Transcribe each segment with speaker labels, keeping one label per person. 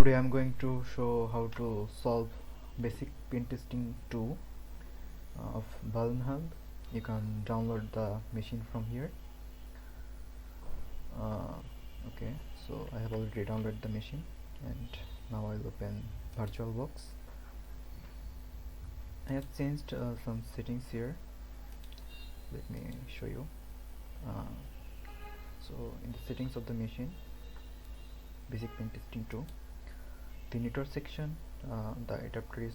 Speaker 1: Today I'm going to show how to solve basic pen testing 2 of VulnHub. You can download the machine from here. Okay, so I have already downloaded the machine, and now I'll open VirtualBox. I have changed some settings here. Let me show you. So in the settings of the machine, basic pen testing 2, the network section, the adapter is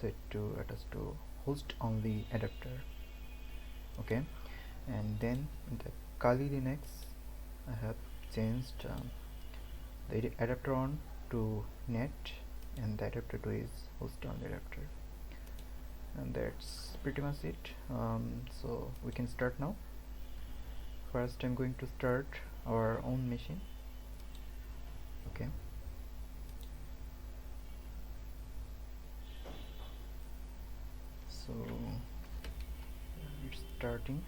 Speaker 1: set to attach to host only adapter. Okay, and then in the Kali Linux I have changed the adapter on to net, and the adapter 2 is host only adapter, and that's pretty much it. So we can start now. First I'm going to start our own machine. Okay, so it's starting.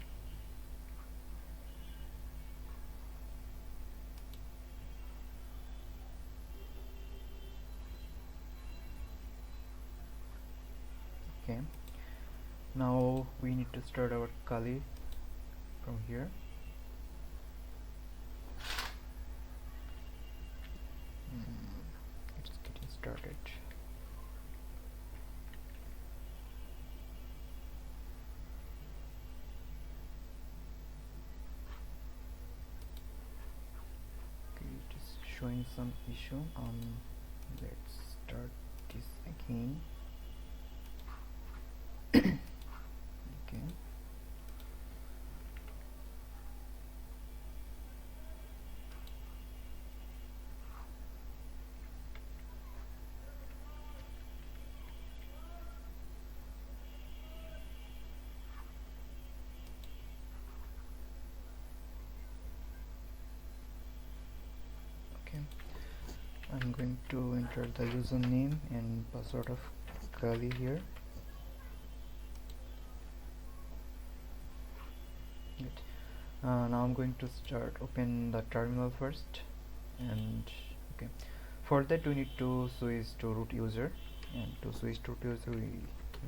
Speaker 1: Okay, now we need to start our Kali from here. It's getting started. Okay, it is showing some issue. Let's start this again. Okay, I'm going to enter the username and password of Kali here. Good. Now I'm going to open the terminal first, and okay, for that we need to switch to root user, and to switch to root user we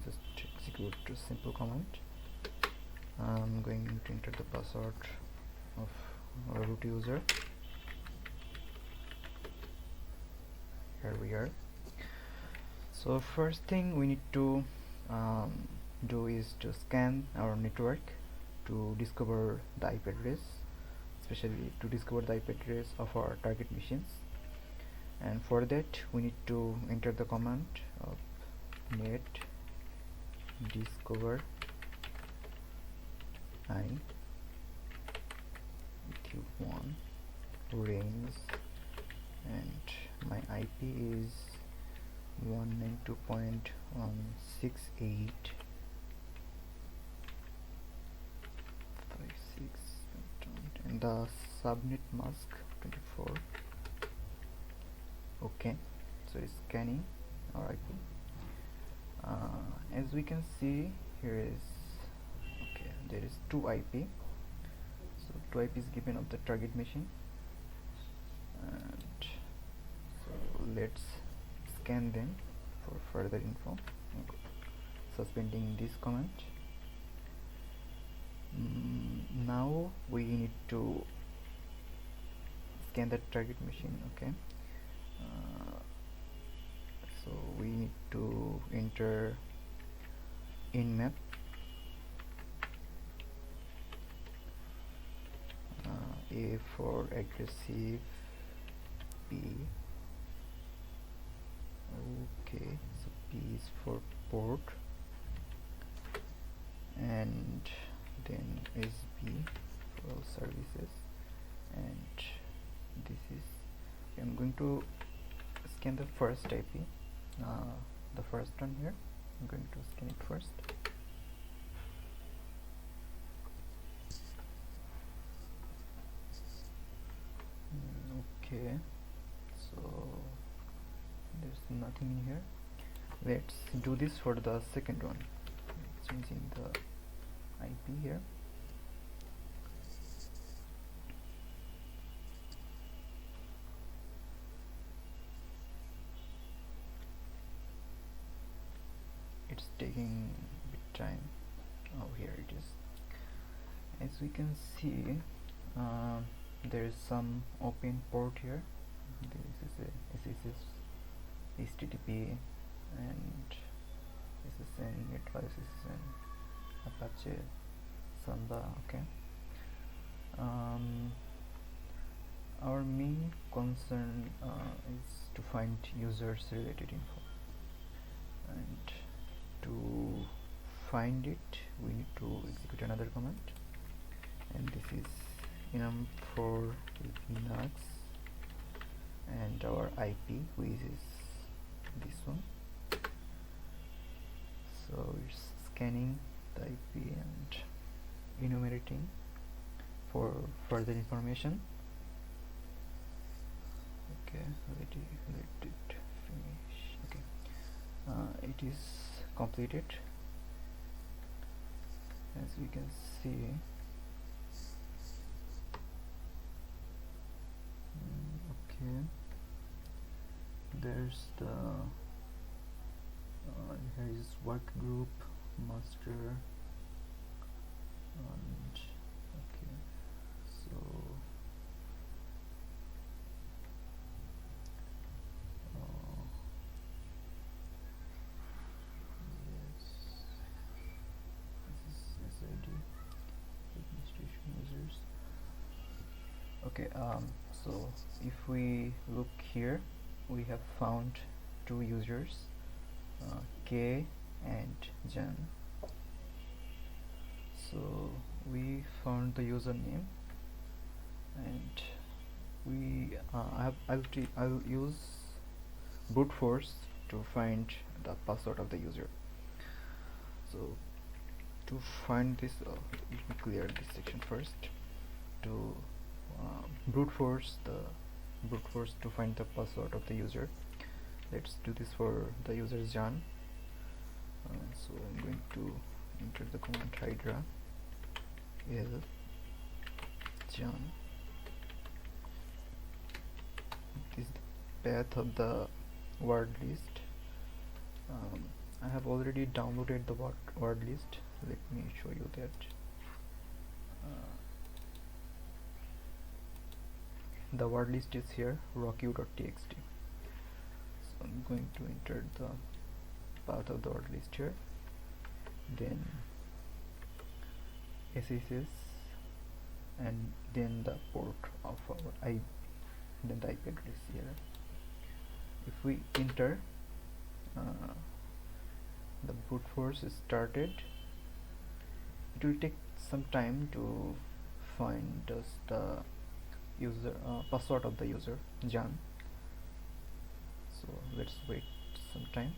Speaker 1: just execute a simple command. I'm going to enter the password of our root user. Here we are. So first thing we need to do is to scan our network to discover the IP address, especially to discover the IP address of our target machines. And for that we need to enter the command of net discover I EQ1 range, and my IP is 192.168.56, and the subnet mask 24. Okay, so it's scanning our IP. As we can see, here is there is 2 IP. So 2 IP is given of the target machine, and so let's scan them for further info. Suspending this command. Now we need to scan the target machine. Okay, so we need to enter nmap, A for aggressive, P. Okay, so P is for port, and then SB for all services, and this is I'm going to scan the first IP, the first one here. I'm going to scan it first. Okay, so there's nothing in here. Let's do this for the second one. Changing the IP here. it's taking a bit time. Oh, here it is. As we can see, there is some open port here. This is a SSH, HTTP, and SSN, Netflix, SSN, Apache, Samba. Okay. Our main concern is to find users related info, and to find it we need to execute another command, and this is enum for Linux, and our IP, which is this one. So it's scanning the IP and enumerating for further information. Okay, let it finish. Okay, it is completed. As we can see, okay, there's the here is work group, master, and okay, so yes, this is SID, administration users. Okay, so if we look here, we have found two users, K and Jan. So we found the username, and we I'll use brute force to find the password of the user. So to find this, let me clear this section first. To brute force to find the password of the user, let's do this for the user Jan. So I'm going to enter the command hydra l Jan. This is the path of the word list. I have already downloaded the word list. Let me show you that. The word list is here, rockyou.txt. So I'm going to enter the path of the word list here, then SSS, and then the port of our then the IP address here. If we enter, the brute force is started. It will take some time to find us the user password of the user Jan. So let's wait some time.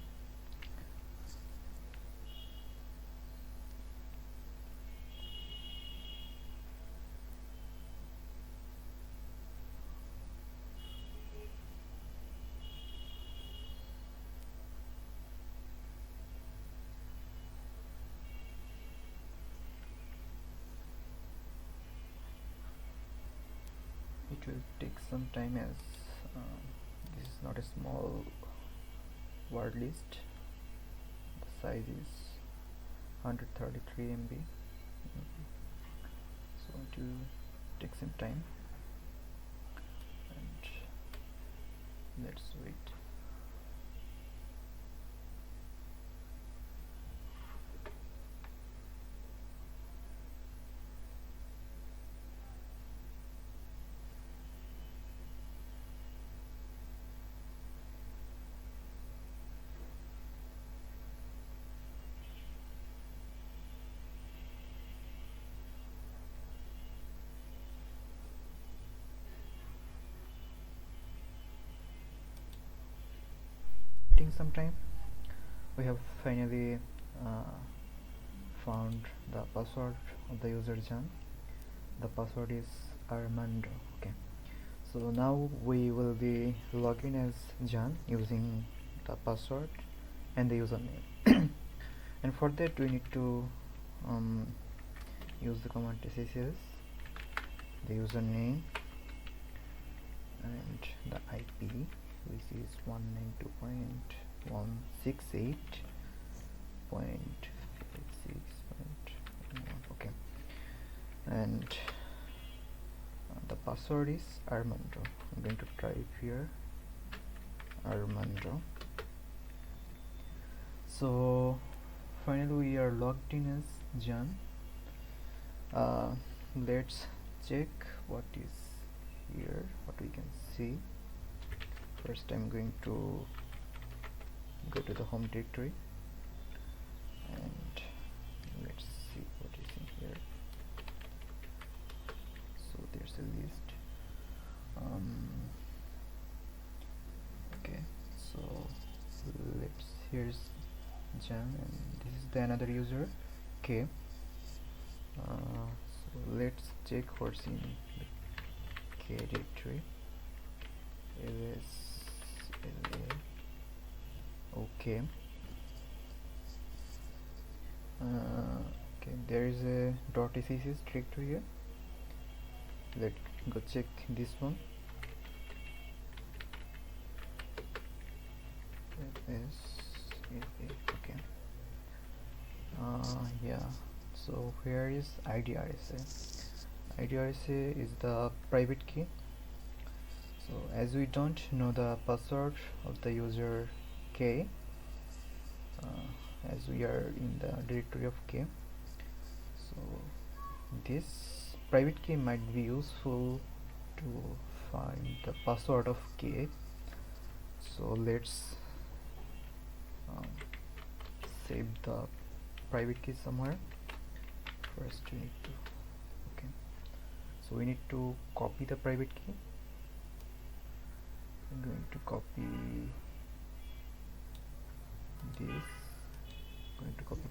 Speaker 1: It will take some time, as this is not a small word list. The size is 133 MB. So it will take some time, and let's wait. Some time, we have finally found the password of the user Jan. The password is Armando. Okay, so now we will be logging as Jan using the password and the username. And for that we need to use the command SSS, the username, and the IP, which is 192.168, okay, and the password is Armando. I'm going to type here Armando. So finally we are logged in as John. Let's check what is here, what we can see. First I'm going to go to the home directory and let's see what is in here. So there's a list. Okay, so here's Jan and this is the another user K. So let's check what's in the K directory. Okay. Okay, there is a .scs directory here. Let's go check this one. Okay. Yeah, so here is IDRSA. IDRSA is the private key. So as we don't know the password of the user K, as we are in the directory of K, so this private key might be useful to find the password of K. So let's save the private key somewhere. First we need to, okay, so we need to copy the private key. I'm going to copy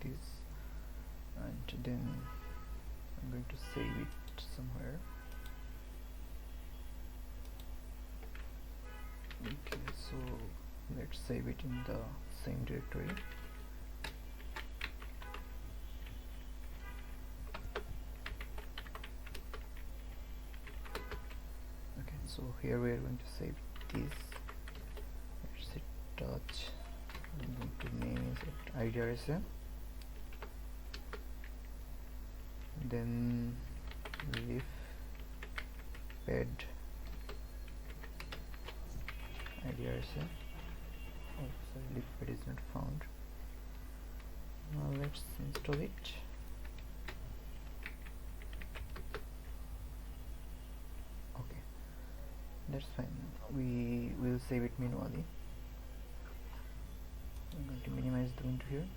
Speaker 1: this, and then I'm going to save it somewhere. Okay, so let's save it in the same directory. Okay, so here we are going to save this. Let's hit touch. I'm going to name it IDRSA. Then leaf pad IDRSA. Oh, sorry, leaf pad is not found. Now let's install it. Okay, that's fine. We will save it manually. I'm going to minimize the window here.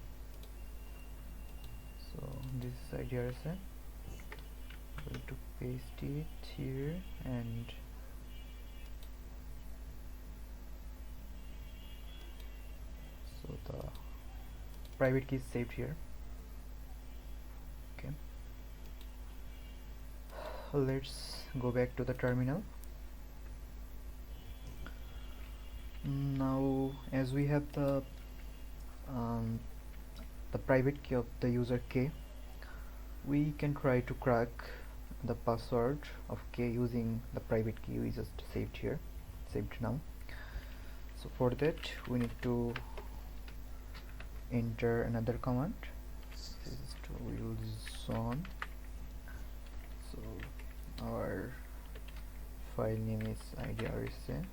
Speaker 1: So this is IDRSA. I'm going to paste it here, and so the private key is saved here. Okay, let's go back to the terminal. Now as we have the private key of the user K, we can try to crack the password of K using the private key we just saved now. So for that we need to enter another command. This is to use zone. So our file name is IDRSA,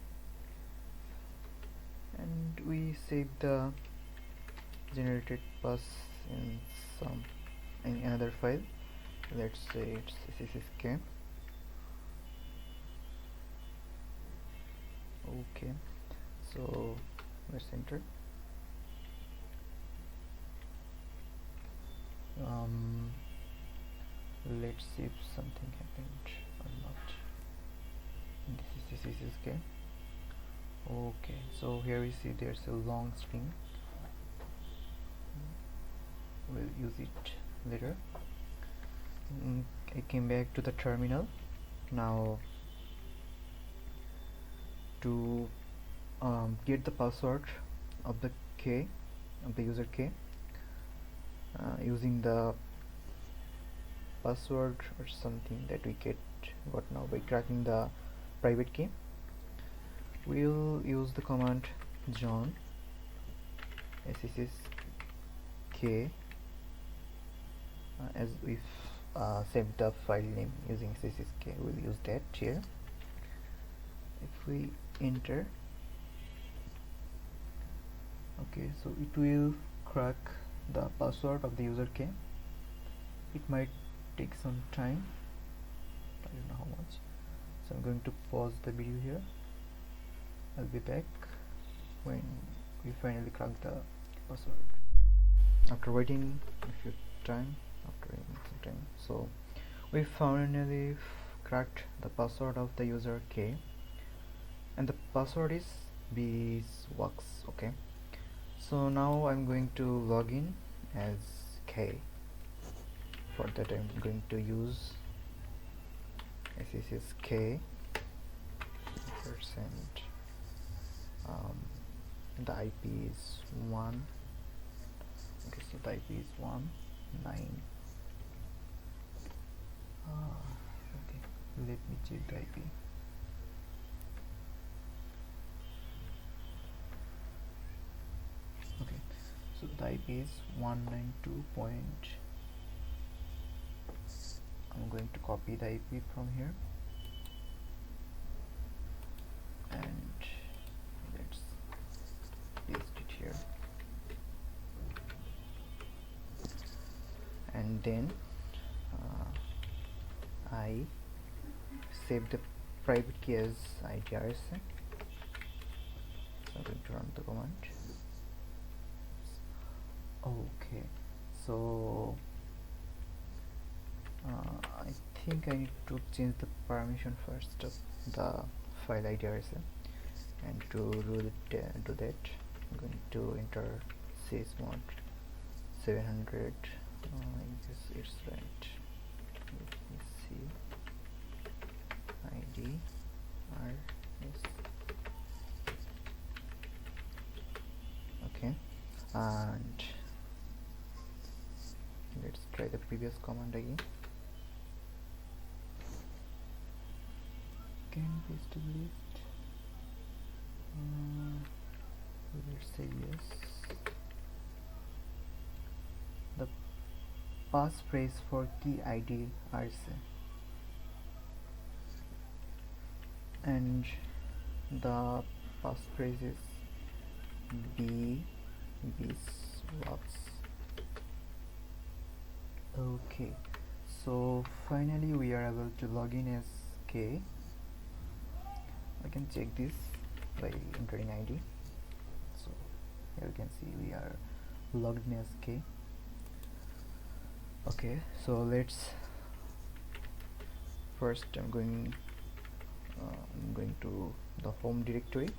Speaker 1: and we save the generated pass in another file. Let's say it's ssk. Okay, so let's enter. Let's see if something happened or not. This is ssk. Okay, so here we see there's a long string. We'll use it later. I came back to the terminal. Now to get the password of the user K, using the password or something that we got now by cracking the private key, we'll use the command John sss k, as if saved the file name using csysk, we'll use that here. If we enter, okay, so it will crack the password of the user k. It might take some time, I don't know how much, so I'm going to pause the video here. I'll be back when we finally crack the password. After waiting some time, so we finally cracked the password of the user k, and the password is beeswax. Okay, so now I'm going to log in as k. For that I'm going to use ssysk percent. The IP is 1. Okay, so the IP is 1.9. Okay, let me check the IP. Okay, so the IP is 192. I'm going to copy the IP from here and let's paste it here, and then I save the private key as IDRSA. So I'm going to run the command. Okay, so I think I need to change the permission first of the file IDRSA, and to do that I'm going to enter csmod 700. I guess it's right. Let me see. IDRS. Okay, and let's try the previous command again. Can paste the list. Let's say yes. The passphrase for key ID RSA, and the passphrase is beeswax. Okay, so finally we are able to log in as k. I can check this by entering ID. So here you can see we are logged in as k. Okay, so let's first I'm going to the home directory to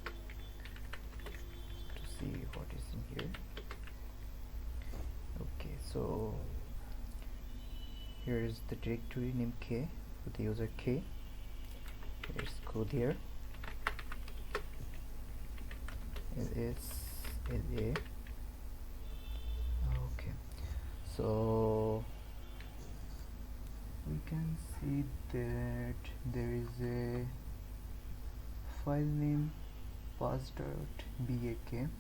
Speaker 1: see what is in here. Okay, so here is the directory name k with the user k. Let's go there. LA. Okay, so we can see that there is a file name pass.bak. I'm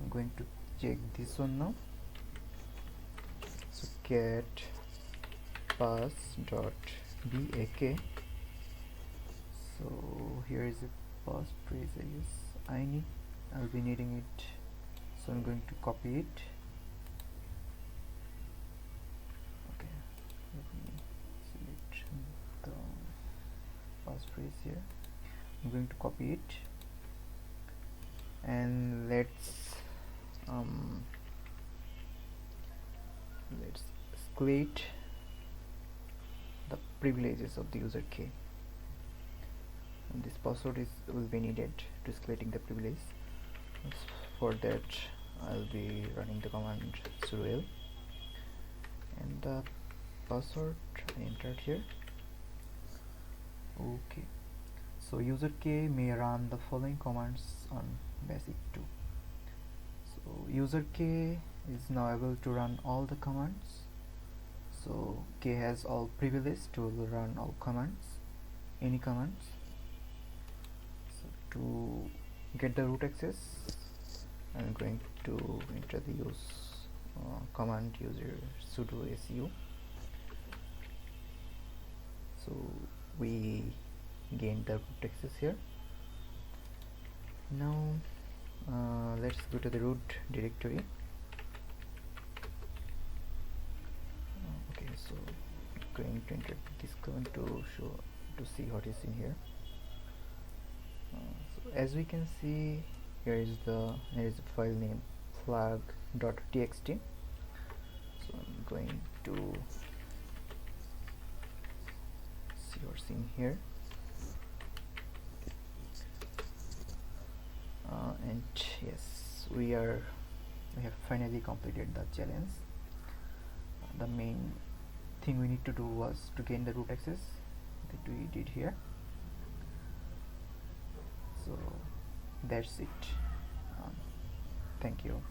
Speaker 1: going to check this one now. So get pass.bak. So here is a passphrase, I guess. I'll be needing it, so I'm going to copy it. Okay, let me select the passphrase here. I'm going to copy it, and let's escalate the privileges of the user k. And this password will be needed to escalating the privilege. For that I'll be running the command sudo, and the password I entered here. Okay, so user k may run the following commands on basic 2. So user k is now able to run all the commands. So k has all privilege to run all commands, any commands. So to get the root access, I'm going to enter the use command user sudo su. So we gain the root access here. Now let's go to the root directory. Okay, so going to enter this command to see what is in here. So as we can see, here is a file name flag.txt. So I'm going to see what's in here, and yes, we have finally completed the challenge. The main thing we need to do was to gain the root access that we did here. So that's it. Thank you.